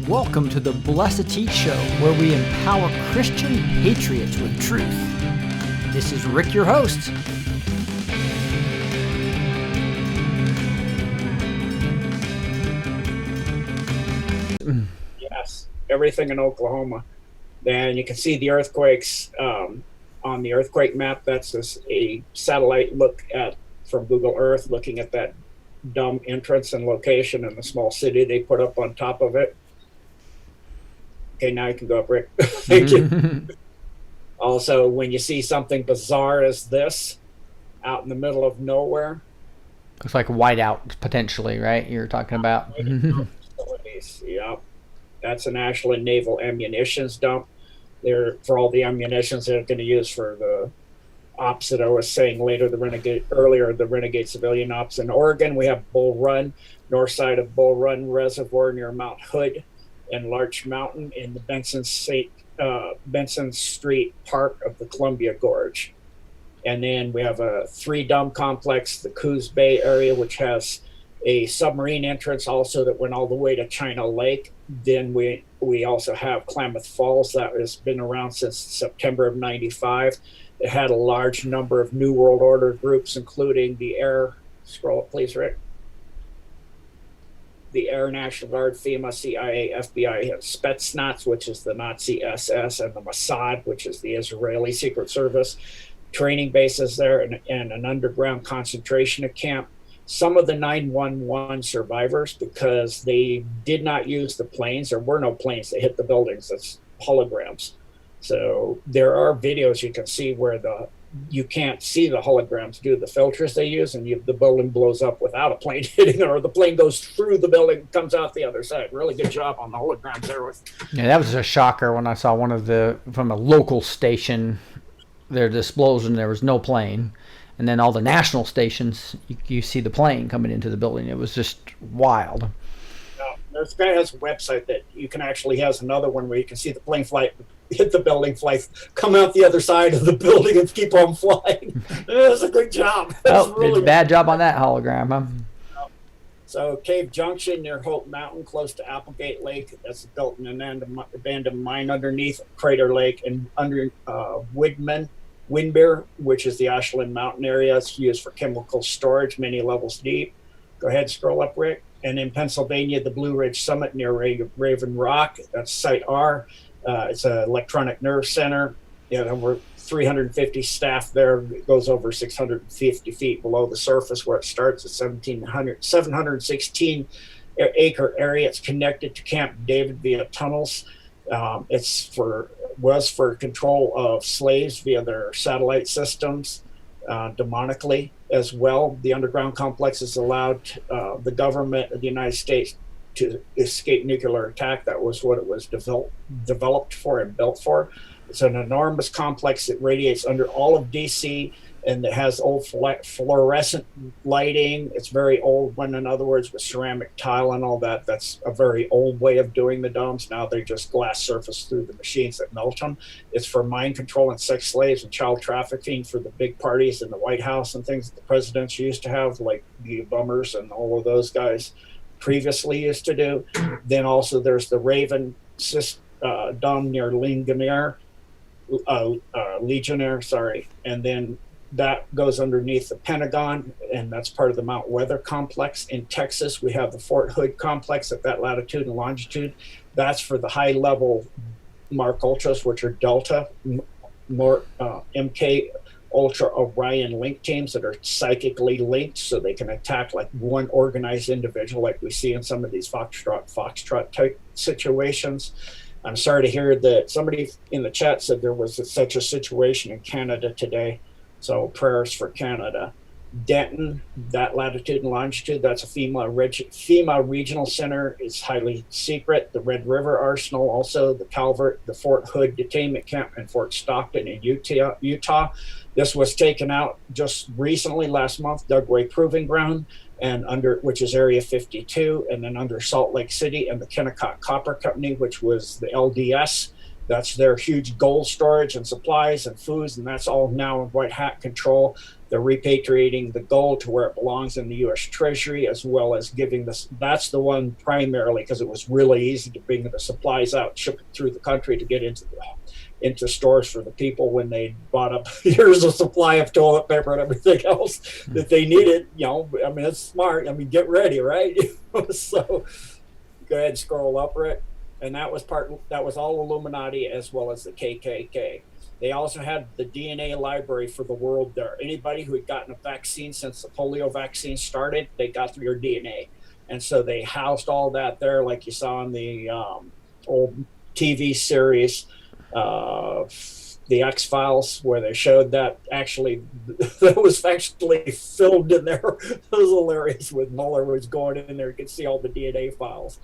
Welcome to the B2T Show, where we empower Christian patriots with truth. This is Rick, your host. Yes, everything in Oklahoma. Then you can see the earthquakes on the earthquake map. That's a satellite look at from Google Earth, looking at that dumb entrance and location and the small city they put up on top of it. Okay, now you can go up, Rick. Thank you. Also, when you see something bizarre as this out in the middle of nowhere. Looks like a whiteout, potentially, right? You're talking about. Facilities. Yep. That's a national and naval ammunitions dump. They're for all the ammunitions they're going to use for the ops that I was saying the renegade civilian ops in Oregon. We have Bull Run, north side of Bull Run Reservoir near Mount Hood and Larch Mountain in the Benson Street Park of the Columbia Gorge. And then we have a 3-dump complex, the Coos Bay area, which has a submarine entrance also that went all the way to China Lake. Then we also have Klamath Falls that has been around since September of '95. It had a large number of New World Order groups, including the Air, scroll up please, Rick. The Air National Guard, FEMA, CIA, FBI, Spetsnaz, which is the Nazi SS, and the Mossad, which is the Israeli Secret Service. Training bases there and an underground concentration camp. Some of the 9/11 survivors, because they did not use the planes, there were no planes that hit the buildings, it's holograms. So there are videos you can see where you can't see the holograms due to the filters they use, and the building blows up without a plane hitting it, or the plane goes through the building, comes out the other side. Really good job on the holograms there. Yeah, that was a shocker when I saw from a local station, their explosion, there was no plane. And then all the national stations, you see the plane coming into the building. It was just wild. This guy has a website that you can actually has another one where you can see the plane hit the building, come out the other side of the building and keep on flying. It was a good job. Did a bad job on that hologram, huh? So Cave Junction near Hope Mountain, close to Applegate Lake. That's built in an abandoned mine underneath Crater Lake, and under Windbear, which is the Ashland Mountain area. It's used for chemical storage, many levels deep. Go ahead, scroll up, Rick. And in Pennsylvania, the Blue Ridge Summit near Raven Rock. That's Site R. It's an electronic nerve center. Over 350 staff there. It goes over 650 feet below the surface where it starts at 716 acre area. It's connected to Camp David via tunnels. Was for control of slaves via their satellite systems, demonically as well. The underground complex has allowed the government of the United States to escape nuclear attack. That was what it was developed for and built for. It's an enormous complex that radiates under all of DC, and it has old fluorescent lighting. It's very old one, in other words, with ceramic tile and all that. That's a very old way of doing the domes. Now they just glass surface through the machines that melt them. It's for mind control and sex slaves and child trafficking for the big parties in the White House and things that the presidents used to have, like the Bummers and all of those guys previously used to do. Then also there's the Raven dome near Legionnaire, and then that goes underneath the Pentagon, and that's part of the Mount Weather complex. In Texas, we have the Fort Hood complex at that latitude and longitude. That's for the high-level Mark Ultras, which are Delta, MK Ultra Orion link teams that are psychically linked, so they can attack like one organized individual, like we see in some of these Foxtrot type situations. I'm sorry to hear that somebody in the chat said there was such a situation in Canada today. So prayers for Canada. Denton, that latitude and longitude, that's a FEMA regional center. It's highly secret. The Red River Arsenal, also the Calvert, the Fort Hood detainment camp, and Fort Stockton in Utah. This was taken out just recently, last month, Dugway Proving Ground, and which is Area 52, and then under Salt Lake City and the Kennecott Copper Company, which was the LDS. That's their huge gold storage and supplies and foods, and that's all now in White Hat control. They're repatriating the gold to where it belongs in the U.S. Treasury, as well as giving this. That's the one primarily because it was really easy to bring the supplies out, ship it through the country to get into stores for the people when they bought up years of supply of toilet paper and everything else that they needed. You know, I mean, it's smart. I mean, get ready, right? So go ahead and scroll up, Rick. And that was all Illuminati as well as the KKK. They also had the DNA library for the world there. Anybody who had gotten a vaccine since the polio vaccine started, they got through your DNA. And so they housed all that there, like you saw in the old TV series, the X-Files, where they showed that actually, that was actually filmed in there. It was hilarious when Mueller was going in there. You could see all the DNA files.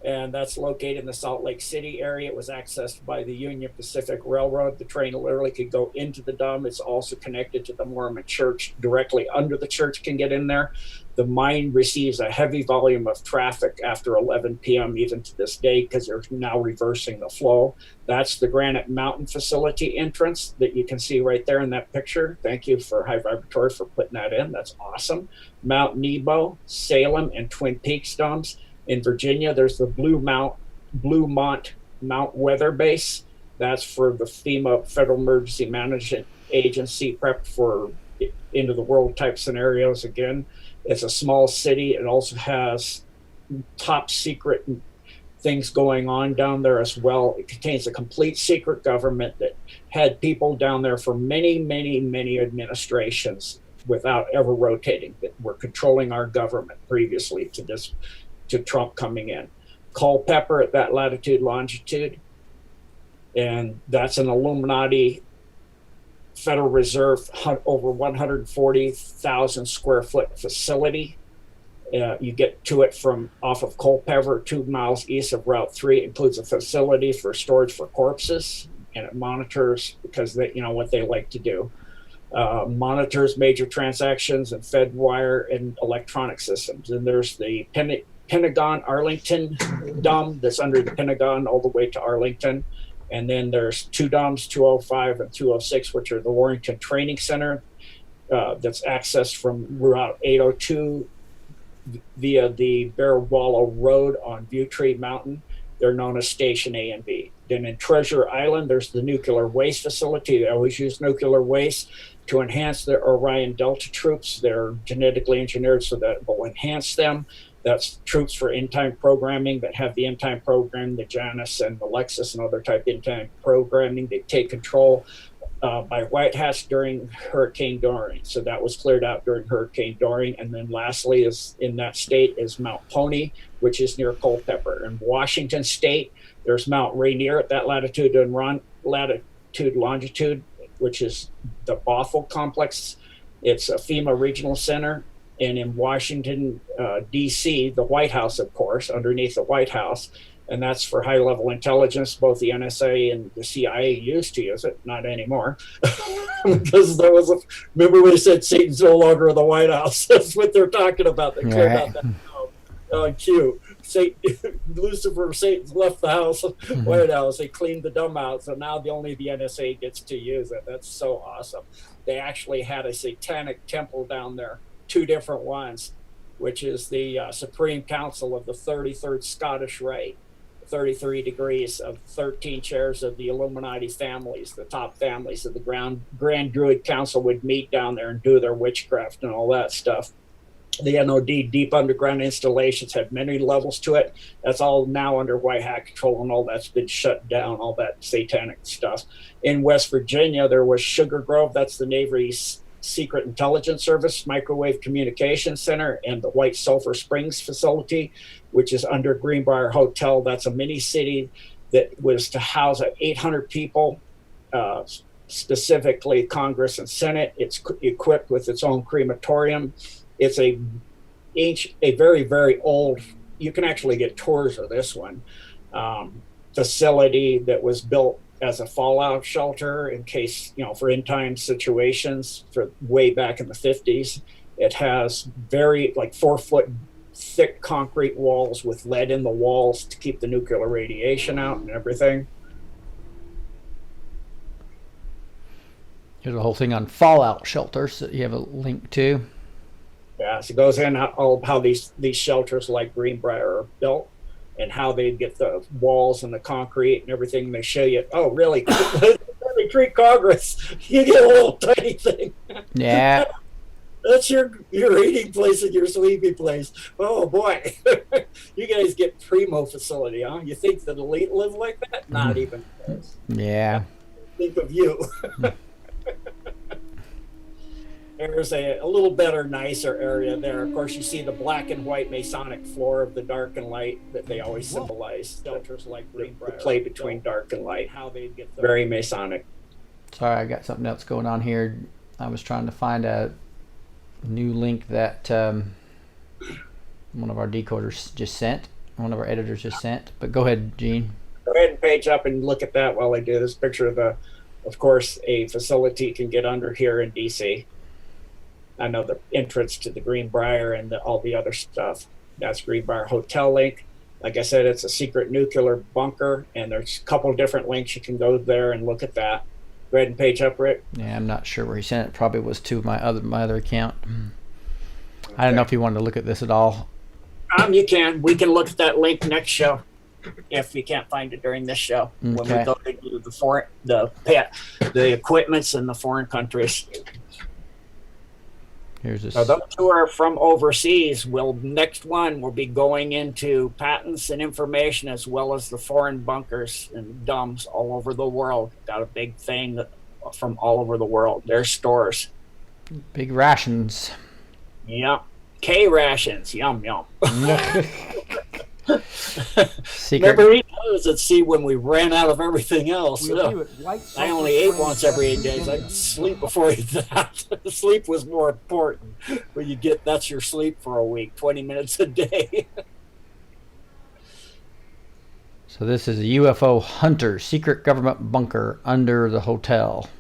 And that's located in the Salt Lake City area. It was accessed by the Union Pacific Railroad. The train literally could go into the dome. It's also connected to the Mormon church. Directly under the church can get in there. The mine receives a heavy volume of traffic after 11 p.m. even to this day because they're now reversing the flow. That's the Granite Mountain facility entrance that you can see right there in that picture. Thank you for High Vibratory for putting that in. That's awesome. Mount Nebo, Salem, and Twin Peaks domes. In Virginia, there's the Bluemont Mount Weather Base. That's for the FEMA, Federal Emergency Management Agency, prepped for end of the world type scenarios. Again, it's a small city. It also has top secret things going on down there as well. It contains a complete secret government that had people down there for many, many, many administrations without ever rotating, that were controlling our government previously to Trump coming in. Culpeper at that latitude, longitude, and that's an Illuminati Federal Reserve over 140,000 square foot facility. You get to it from off of Culpeper, 2 miles east of Route 3. It includes a facility for storage for corpses, and it monitors, because they, you know what they like to do, monitors major transactions and Fed wire and electronic systems. And there's the Pentagon Arlington dome that's under the Pentagon all the way to Arlington. And then there's 2 domes, 205 and 206, which are the Warrington Training Center, that's accessed from Route 802 via the Bear Wallow Road on View Tree Mountain. They're known as Station A and B. Then in Treasure Island, there's the nuclear waste facility. They always use nuclear waste to enhance their Orion Delta troops. They're genetically engineered so that it will enhance them. That's troops for in-time programming that have the in-time program, the Janus and the Lexus and other type in-time programming. They take control by White Hats during Hurricane Dorian. So that was cleared out during Hurricane Dorian. And then lastly is in that state is Mount Pony, which is near Culpeper. In Washington State, there's Mount Rainier at that latitude and longitude, which is the Bothell Complex. It's a FEMA regional center. And in Washington, D.C., the White House, of course, underneath the White House, and that's for high-level intelligence. Both the NSA and the CIA used to use it, not anymore, because there was remember we said Satan's no longer in the White House. That's what they're talking about. They cleared out that Q. Lucifer, Satan's left the house, White House. They cleaned the dumb out, so now only the NSA gets to use it. That's so awesome. They actually had a satanic temple down there. 2 different ones, which is the Supreme Council of the 33rd Scottish Rite, 33 degrees of 13 chairs of the Illuminati families, the top families of the Grand Druid Council would meet down there and do their witchcraft and all that stuff. The NOD deep underground installations had many levels to it. That's all now under white hat control, and all that's been shut down, all that satanic stuff. In West Virginia, there was Sugar Grove. That's the Navy's Secret Intelligence Service Microwave Communication Center, and the White Sulphur Springs facility, which is under Greenbrier Hotel. That's a mini city that was to house 800 people, specifically Congress and Senate. It's equipped with its own crematorium. It's a very, very old, you can actually get tours of this one, facility that was built as a fallout shelter in case, for end-time situations, for way back in the 50s. It has very 4-foot thick concrete walls with lead in the walls to keep the nuclear radiation out and everything. Here's a whole thing on fallout shelters that you have a link to. Yeah, so it goes in all how these shelters like Greenbrier are built and how they get the walls and the concrete and everything. They show you, oh, really? They treat Congress. You get a little tiny thing. Yeah. That's your eating place and your sleeping place. Oh boy, you guys get primo facility, huh? You think the elite live like that? Not even close. Yeah. Think of you. There's a little better, nicer area there. Of course, you see the black and white Masonic floor of the dark and light that they always symbolize. Shelters like the play between dark and light. How they get very Masonic. Sorry, I got something else going on here. I was trying to find a new link that one of our decoders just sent. One of our editors just sent. But go ahead, Gene. Go ahead and page up and look at that while I do this picture of course, a facility can get under here in DC. I know the entrance to the Greenbrier and all the other stuff. That's Greenbrier Hotel link. Like I said, it's a secret nuclear bunker, and there's a couple different links. You can go there and look at that. Go ahead and page up, Rick. Yeah, I'm not sure where he sent it. Probably was to my other account. Okay. I don't know if you wanted to look at this at all. You can. We can look at that link next show if we can't find it during this show. Okay. When we go to do the equipments in the foreign countries. Here's this. Now, those who are from overseas next one will be going into patents and information as well as the foreign bunkers and dumps all over the world. Got a big thing from all over the world. Their stores. Big rations. Yep. K rations. Yum, yum. Secret. Remember eating those at sea when we ran out of everything else. I only ate once every 8 days. I'd sleep before I eat that. Sleep was more important. When that's your sleep for a week, 20 minutes a day. So this is a UFO hunter, secret government bunker under the hotel.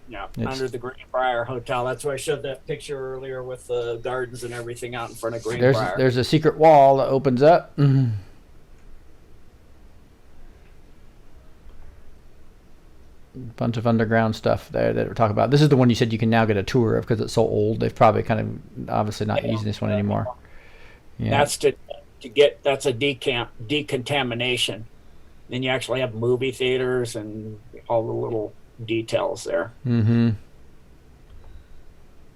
Yeah, under the Greenbrier Hotel. That's why I showed that picture earlier with the gardens and everything out in front of Greenbrier. There's a secret wall that opens up. Mm-hmm. Bunch of underground stuff there that we're talking about. This is the one you said you can now get a tour of because it's so old. They've probably kind of obviously not using this one anymore. Yeah. That's that's a decontamination. Then you actually have movie theaters and all the little details there. Mm-hmm.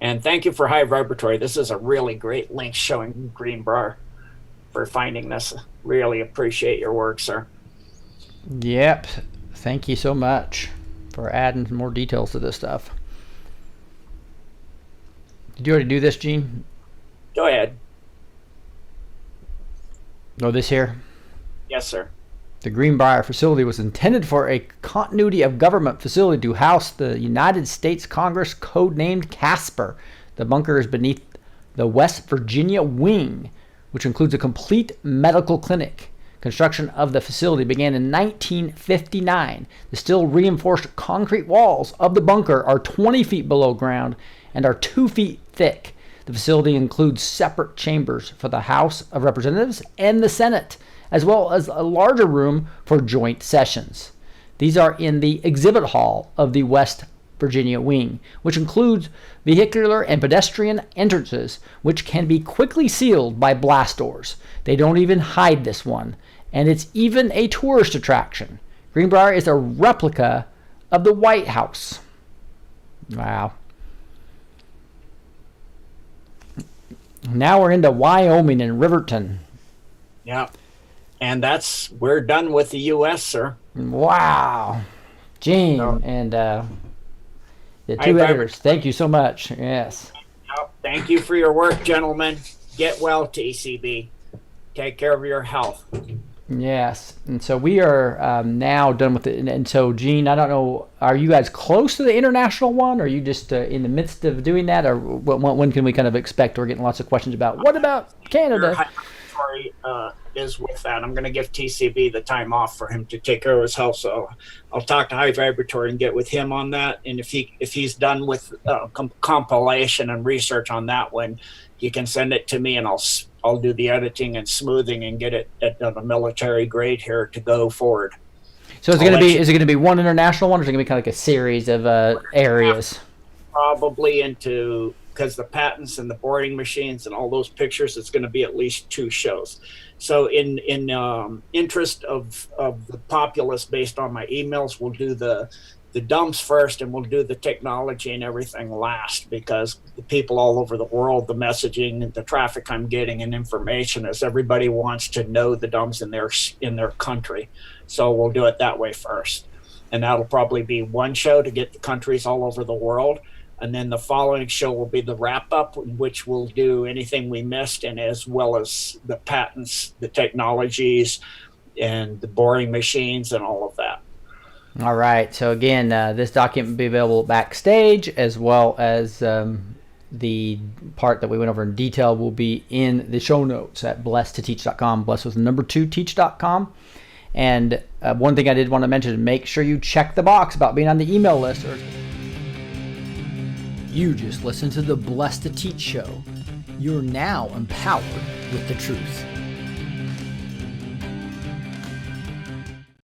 And thank you for High Vibratory. This is a really great link showing Greenbrier for finding this. Really appreciate your work, sir. Yep. Thank you so much for adding more details to this stuff. Did you already do this, Gene? Go ahead. Oh, this here? Yes, sir. The Greenbrier facility was intended for a continuity of government facility to house the United States Congress, codenamed Casper. The bunker is beneath the West Virginia wing, which includes a complete medical clinic. Construction of the facility began in 1959. The still reinforced concrete walls of the bunker are 20 feet below ground and are 2 feet thick. The facility includes separate chambers for the House of Representatives and the Senate, as well as a larger room for joint sessions. These are in the exhibit hall of the West Virginia wing, which includes vehicular and pedestrian entrances, which can be quickly sealed by blast doors. They don't even hide this one, and it's even a tourist attraction. Greenbrier is a replica of the White House. Wow. Now we're into Wyoming and Riverton. Yeah. And we're done with the U.S., sir. Wow. Gene and the two editors, thank you so much. Yes. Thank you for your work, gentlemen. Get well, TCB. Take care of your health. Yes. And so we are now done with it. And so, Gene, I don't know, are you guys close to the international one? Or are you just in the midst of doing that? Or when can we kind of expect? We're getting lots of questions about, what about Canada? Is with that. I'm going to give TCB the time off for him to take care of his health. So I'll talk to High Vibratory and get with him on that. And if he's done with compilation and research on that one, he can send it to me and I'll do the editing and smoothing and get it at a military grade here to go forward. So is it gonna be one international one, or is it gonna be kind of like a series of areas? Probably into, because the patents and the boring machines and all those pictures, it's going to be at least 2 shows. So in interest of the populace, based on my emails, we'll do the dumps first, and we'll do the technology and everything last, because the people all over the world, the messaging and the traffic I'm getting and information is everybody wants to know the dumps in their country. So we'll do it that way first, and that'll probably be 1 show to get the countries all over the world. And then the following show will be the wrap up, in which we'll do anything we missed, and as well as the patents, the technologies, and the boring machines and all of that. All right. So again, this document will be available backstage, as well as the part that we went over in detail will be in the show notes at blessedtoteach.com. Blessed with the number 2 teach.com. And one thing I did want to mention, make sure you check the box about being on the email list. You just listened to the Blessed to Teach show. You're now empowered with the truth.